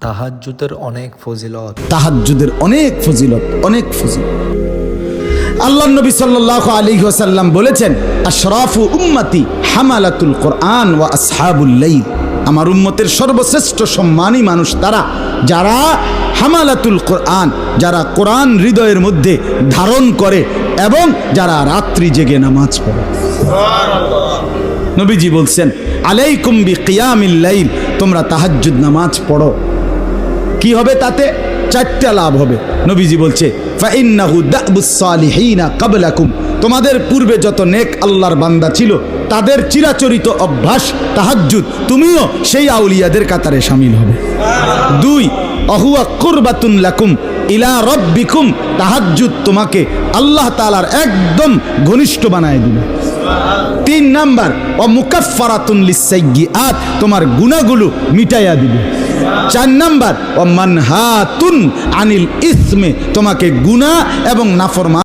তাহাজ্জুদের অনেক ফজিলত। তাহাজ্জুদের অনেক ফজিলত, অনেক ফজিলত। আল্লাহ নবী সাল্লাল্লাহু আলাইহি ওয়াসাল্লাম বলেছেন, আশরাফু উম্মতি হামালাতুল কোরআন ওয়া আসহাবুল লাইল। আমার উম্মতের সর্বশ্রেষ্ঠ সম্মানী মানুষ তারা যারা হামালাতুল কোরআন, যারা কোরআন হৃদয়ের মধ্যে ধারণ করে এবং যারা রাত্রি জেগে নামাজ পড়ে। নবীজি বলছেন, আলাইকুম বিকিয়ামিল লাইল, তোমরা তাহাজ্জুদ নামাজ পড়ো। কি হবে তাতে? চারটা লাভ হবে। নবীজি বলছে, ফাইন্নাহু দাবুস সালিহিনা ক্বাবলাকুম, তোমাদের পূর্বে যত নেক আল্লাহর বান্দা ছিল তাদের চিরাচরিত অভ্যাস তাহাজ্জুদ, তুমিও সেই আউলিয়াদের কাতারে শামিল হবে। দুই, অহুয়া কুরবাতুন লাকুম ইলা রাব্বিকুম, তাহাজ্জুদ তোমাকে আল্লাহ তাআলার একদম ঘনিষ্ঠ বানায় দিবে। তিন নাম্বার, ও মুকাফফারাতুন লিসাইয়্যাত, তোমার গুনাহগুলো মিটাইয়া দিবে। চার নাম্বার, ও মানহাতুন আনিল ইসমে, তোমাকে গুনাহ এবং নাফরমান